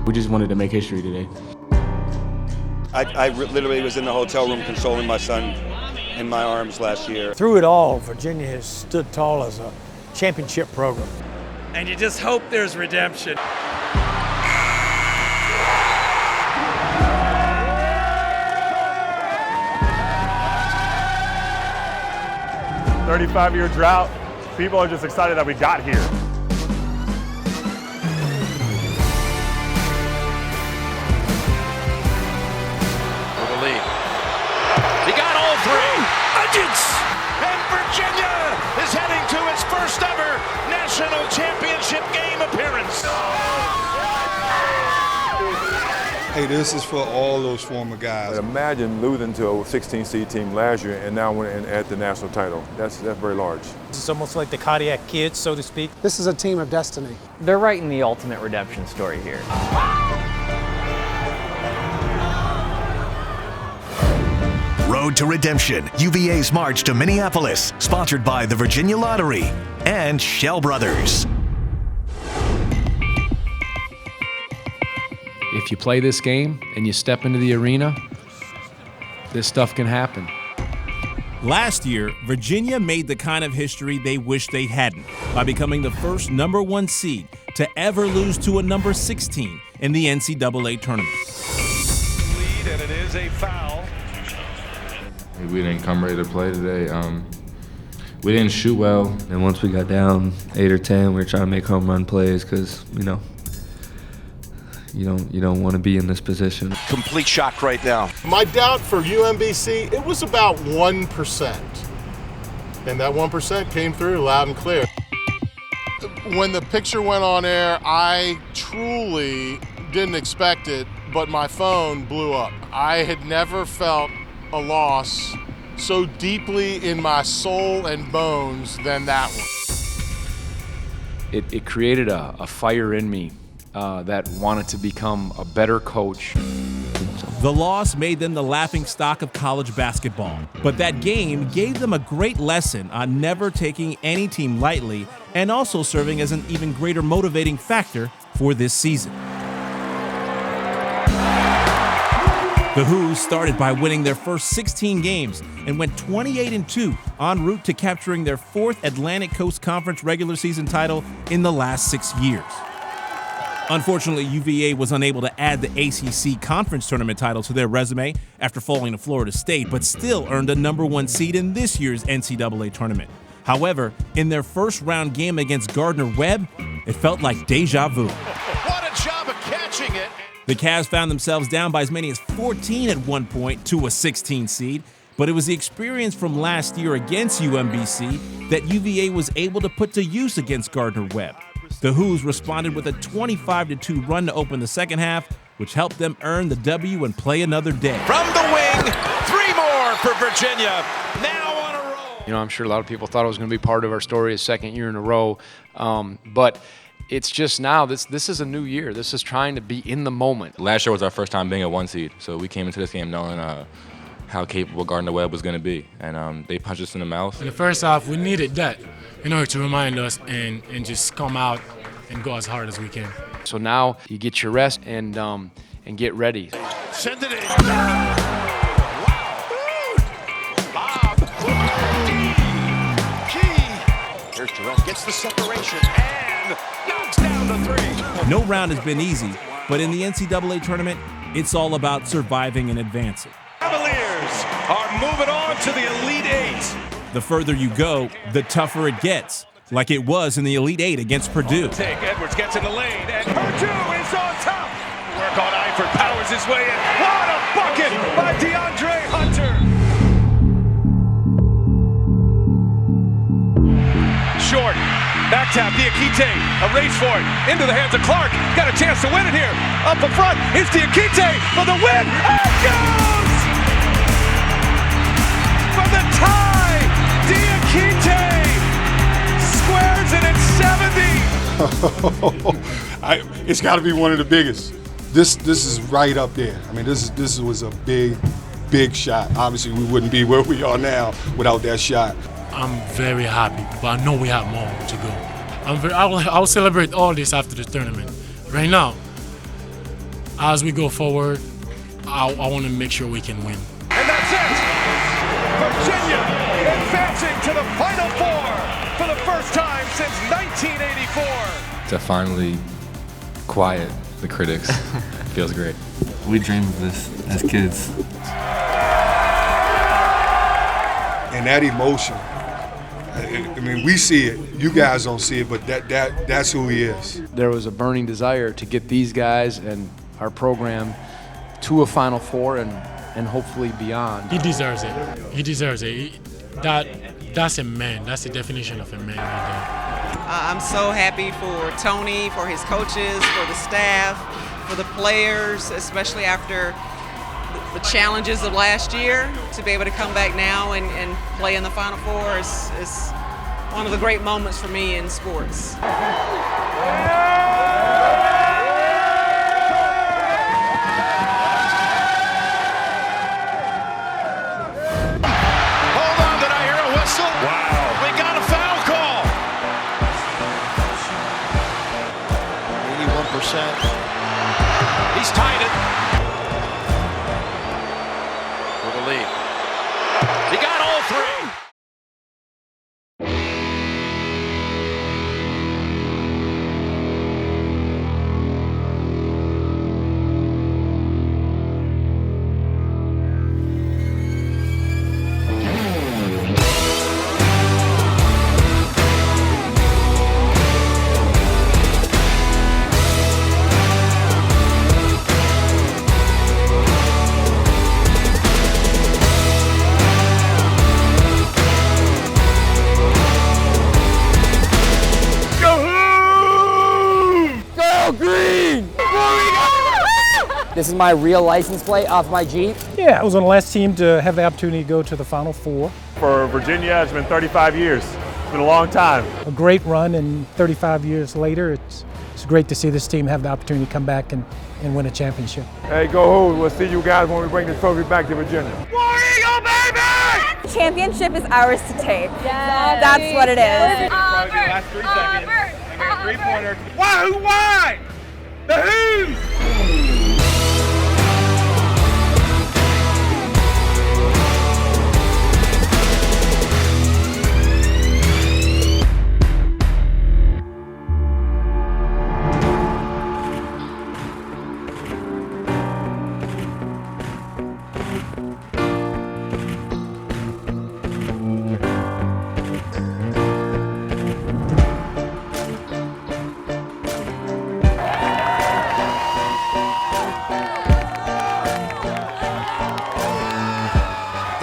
We just wanted to make history today. I literally was in the hotel room consoling my son in my arms last year. Through it all, Virginia has stood tall as a championship program. And you just hope there's redemption. 35-year drought. People are just excited that we got here. For the lead. He got all three. And Virginia is heading to its first ever national championship game appearance. Hey, this is for all those former guys. Imagine losing to a 16-seed team last year and now winning at the national title. That's very large. It's almost like the Kodiak Kids, so to speak. This is a team of destiny. They're writing the ultimate redemption story here. Road to Redemption, UVA's March to Minneapolis, sponsored by the Virginia Lottery and Shell Brothers. If you play this game and you step into the arena, this stuff can happen. Last year, Virginia made the kind of history they wish they hadn't by becoming the first #1 seed to ever lose to a number 16 in the NCAA tournament. Lead, and it is a foul. We didn't come ready to play today. We didn't shoot well. And once we got down 8 or 10, we were trying to make home run plays because, you don't want to be in this position. Complete shock right now. My doubt for UMBC, it was about 1%. And that 1% came through loud and clear. When the picture went on air, I truly didn't expect it, but my phone blew up. I had never felt a loss so deeply in my soul and bones than that one. It created a fire in me that wanted to become a better coach. The loss made them the laughingstock of college basketball, but that game gave them a great lesson on never taking any team lightly and also serving as an even greater motivating factor for this season. The Who's started by winning their first 16 games and went 28-2 en route to capturing their 4th Atlantic Coast Conference regular season title in the last 6 years. Unfortunately, UVA was unable to add the ACC Conference Tournament title to their resume after falling to Florida State, but still earned a #1 seed in this year's NCAA tournament. However, in their first round game against Gardner-Webb, it felt like deja vu. What a job of catching it. The Cavs found themselves down by as many as 14 at one point to a 16 seed, but it was the experience from last year against UMBC that UVA was able to put to use against Gardner-Webb. The Who's responded with a 25-2 run to open the second half, which helped them earn the W and play another day. From the wing, 3 more for Virginia. Now on a roll. I'm sure a lot of people thought it was going to be part of our story a second year in a row, but it's just now, this is a new year. This is trying to be in the moment. Last year was our first time being a 1 seed, so we came into this game knowing how capable Gardner-Webb was going to be, and they punched us in the mouth. In the first half, we needed that in order to remind us and just come out and go as hard as we can. So now you get your rest and get ready. Send it in. Here's Terrell, gets the separation and knocks down the 3. No round has been easy, but in the NCAA tournament, it's all about surviving and advancing. Cavaliers are moving on to the Elite 8. The further you go, the tougher it gets, like it was in the Elite 8 against Purdue. Edwards gets in the lane, and Purdue is on top. Work on Eifert, powers his way in. What a bucket by DeAndre Hunter. Short, back tap, Diakite, a race for it, into the hands of Clark. Got a chance to win it here. Up in front, it's Diakite for the win. And goes! For the tie, Diakite squares it at 70. It's got to be one of the biggest. This is right up there. I mean, this was a big shot. Obviously, we wouldn't be where we are now without that shot. I'm very happy, but I know we have more to go. I will celebrate all this after the tournament. Right now, as we go forward, I want to make sure we can win. And that's it! Virginia advancing to the Final Four for the first time since 1984. To finally quiet the critics feels great. We dreamed of this as kids. And that emotion, I mean, we see it. You guys don't see it, but that's who he is. There was a burning desire to get these guys and our program to a Final Four and hopefully beyond. He deserves it. He deserves it. That's a man. That's the definition of a man right there. I'm so happy for Tony, for his coaches, for the staff, for the players, especially after the challenges of last year. To be able to come back now and play in the Final Four is one of the great moments for me in sports. Wow. We got a foul call. 81%. He's tied it. For the lead. He got all three. This is my real license plate off my Jeep. Yeah, I was on the last team to have the opportunity to go to the Final Four. For Virginia, it's been 35 years. It's been a long time. A great run, and 35 years later, it's great to see this team have the opportunity to come back and win a championship. Hey, go Hoos. We'll see you guys when we bring the trophy back to Virginia. War Eagle, baby! Championship is ours to take. Yes. That's what it is. Probably the last 3 seconds. I got a three-pointer. Why? Who won? The Who?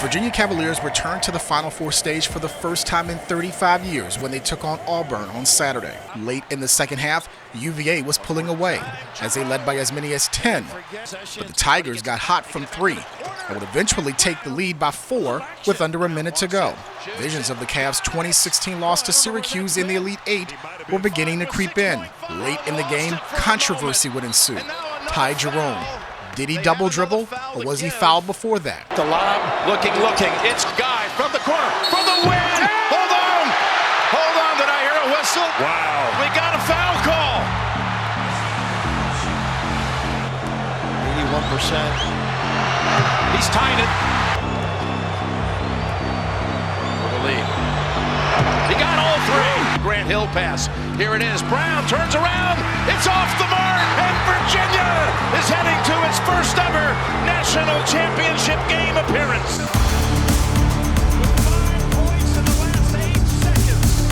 Virginia Cavaliers returned to the Final Four stage for the first time in 35 years when they took on Auburn on Saturday. Late in the second half, UVA was pulling away as they led by as many as 10. But the Tigers got hot from 3 and would eventually take the lead by 4 with under a minute to go. Visions of the Cavs' 2016 loss to Syracuse in the Elite Eight were beginning to creep in. Late in the game, controversy would ensue. Ty Jerome. Did he double dribble, or was he fouled before that? The lob, looking. It's Guy from the corner, for the win! Hold on, did I hear a whistle? Wow. We got a foul call. 81%. He's tied it. For the lead. He got all 3. Grant Hill pass. Here it is. Brown turns around. It's off the mark. And Virginia is heading to its first ever national championship game appearance. With 5 points in the last 8 seconds.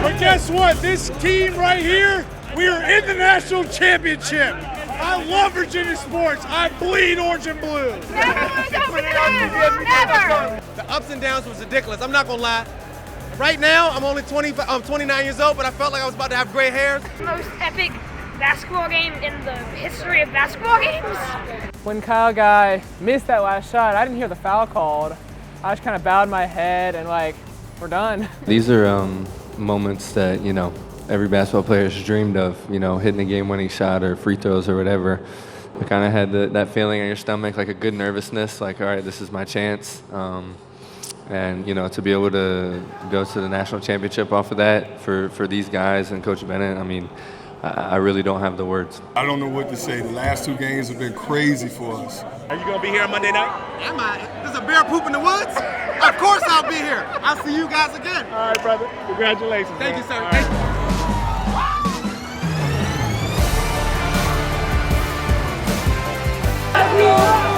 But guess what? This team right here, we are in the national championship. I love Virginia sports. I bleed orange and blue. Never. The ups and downs was ridiculous. I'm not gonna lie. Right now, I'm only 29 years old, but I felt like I was about to have gray hairs. Most epic basketball game in the history of basketball games. When Kyle Guy missed that last shot, I didn't hear the foul called. I just kind of bowed my head and we're done. These are moments that, every basketball player has dreamed of, you know, hitting a game-winning shot or free throws or whatever. I kind of had that feeling in your stomach, like a good nervousness, like, all right, this is my chance. And, you know, to be able to go to the national championship off of that for these guys and Coach Bennett, I mean, I really don't have the words. I don't know what to say. The last 2 games have been crazy for us. Are you going to be here on Monday night? Am I? There's a bear poop in the woods? Of course I'll be here. I'll see you guys again. All right, brother. Congratulations. Thank you, sir. All Thank right. you.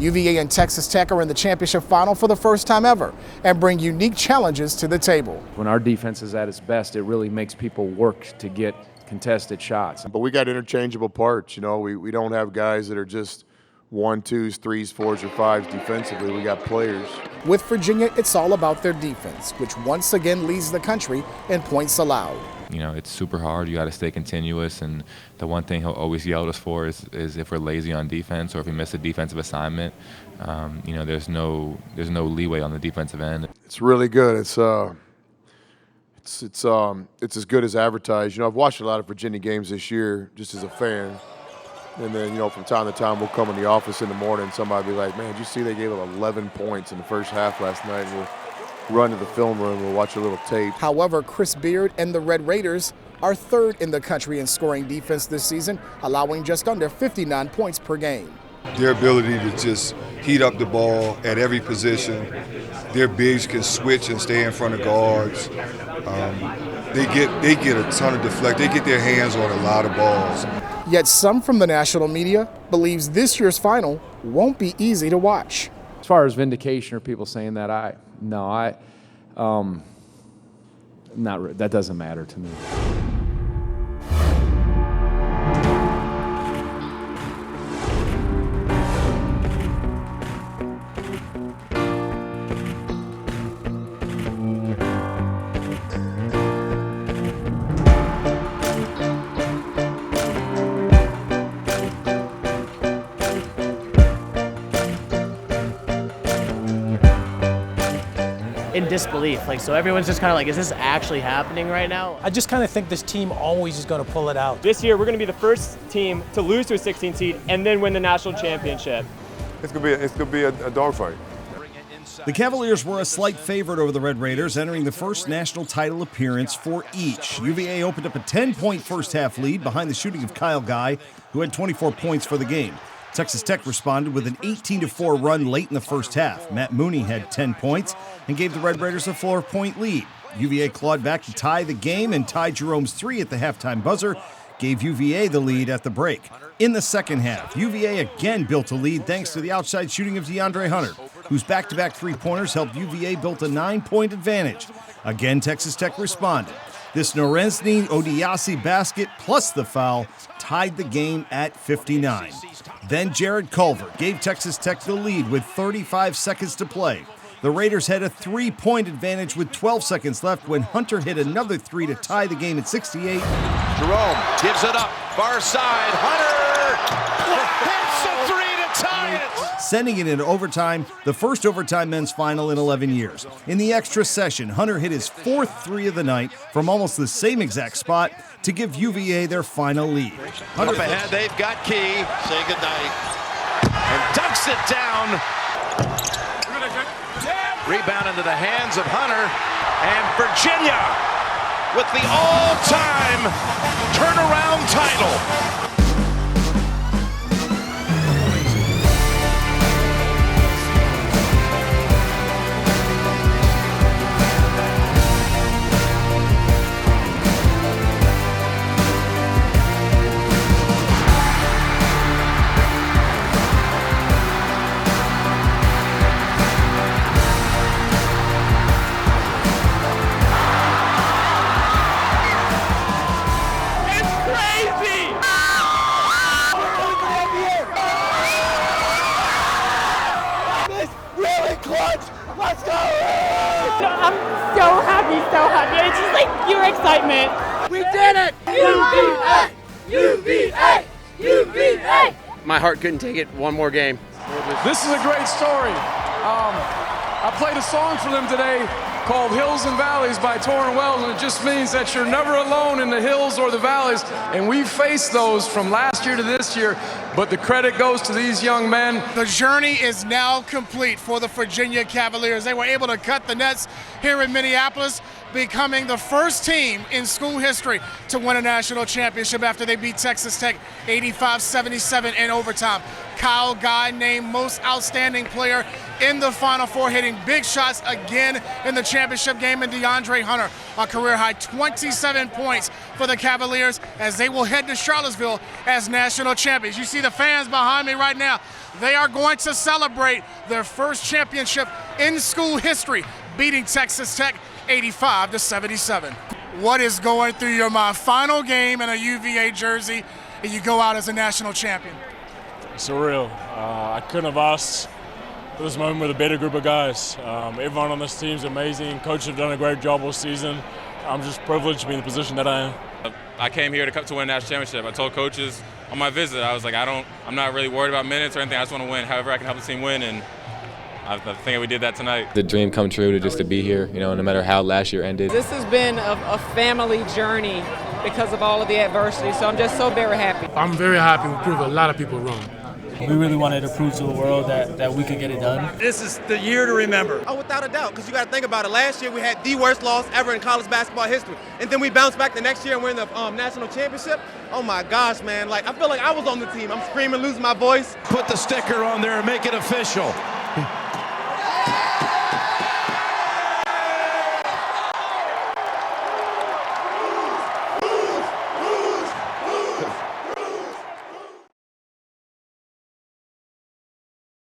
UVA and Texas Tech are in the championship final for the first time ever and bring unique challenges to the table. When our defense is at its best, it really makes people work to get contested shots. But we got interchangeable parts. You know, we don't have guys that are just 1, 2s, 3s, 4s, or 5s defensively. We got players. With Virginia, it's all about their defense, which once again leads the country in points allowed. You know, it's super hard. You got to stay continuous, and the one thing he'll always yell at us for is if we're lazy on defense or if we miss a defensive assignment. You know, there's no leeway on the defensive end. It's really good. It's as good as advertised. You know, I've watched a lot of Virginia games this year just as a fan. And then, you know, from time to time, we'll come in the office in the morning and somebody will be like, man, did you see they gave up 11 points in the first half last night? And we'll run to the film room, we'll watch a little tape. However, Chris Beard and the Red Raiders are third in the country in scoring defense this season, allowing just under 59 points per game. Their ability to just heat up the ball at every position. Their bigs can switch and stay in front of guards. They get a ton of deflect. They get their hands on a lot of balls. Yet some from the national media believes this year's final won't be easy to watch. As far as vindication or people saying that, that doesn't matter to me. In disbelief, so everyone's just kind of like, is this actually happening right now? I just kind of think this team always is going to pull it out. This year, we're going to be the first team to lose to a 16 seed and then win the national championship. It's going to be a dogfight. The Cavaliers were a slight favorite over the Red Raiders, entering the first national title appearance for each. UVA opened up a 10-point first-half lead behind the shooting of Kyle Guy, who had 24 points for the game. Texas Tech responded with an 18-4 run late in the first half. Matt Mooney had 10 points and gave the Red Raiders a 4-point lead. UVA clawed back to tie the game, and Ty Jerome's three at the halftime buzzer gave UVA the lead at the break. In the second half, UVA again built a lead thanks to the outside shooting of DeAndre Hunter, whose back-to-back three-pointers helped UVA build a 9-point advantage. Again, Texas Tech responded. This Norensny Odiasi basket plus the foul tied the game at 59. Then Jared Culver gave Texas Tech the lead with 35 seconds to play. The Raiders had a 3-point advantage with 12 seconds left when Hunter hit another three to tie the game at 68. Jerome gives it up, far side, Hunter hits a three to tie it. Sending it into overtime, the first overtime men's final in 11 years. In the extra session, Hunter hit his fourth three of the night from almost the same exact spot to give UVA their final lead. Up ahead, they've got Key. Say goodnight. And dunks it down. Rebound into the hands of Hunter. And Virginia with the all-time turnaround title. it's just like pure excitement. We did it! UVA! UVA! UVA! My heart couldn't take it one more game. This is a great story. I played a song for them today called Hills and Valleys by Torrin Wells, and it just means that you're never alone in the hills or the valleys. And we've faced those from last year to this year, but the credit goes to these young men. The journey is now complete for the Virginia Cavaliers. They were able to cut the nets here in Minneapolis, becoming the first team in school history to win a national championship after they beat Texas Tech 85-77 in overtime. Kyle Guy named most outstanding player in the Final Four, hitting big shots again in the championship game, and DeAndre Hunter, a career-high 27 points for the Cavaliers as they will head to Charlottesville as national champions. You see the fans behind me right now. They are going to celebrate their first championship in school history, beating Texas Tech 85-77. What is going through your mind? Final game in a UVA jersey, and you go out as a national champion. Surreal. I couldn't have asked for this moment with a better group of guys. Everyone on this team is amazing. Coaches have done a great job all season. I'm just privileged to be in the position that I am. I came here to win a national championship. I told coaches on my visit, I was like, I'm not really worried about minutes or anything. I just want to win however I can help the team win, and I think we did that tonight. The dream come true to be here, no matter how last year ended. This has been a family journey because of all of the adversity, so I'm just so very happy. I'm very happy. We proved a lot of people wrong. We really wanted to prove to the world that we could get it done. This is the year to remember. Oh, without a doubt, because you got to think about it. Last year we had the worst loss ever in college basketball history, and then we bounced back the next year and we're in the national championship. Oh my gosh, man! Like I feel like I was on the team. I'm screaming, losing my voice. Put the sticker on there and make it official.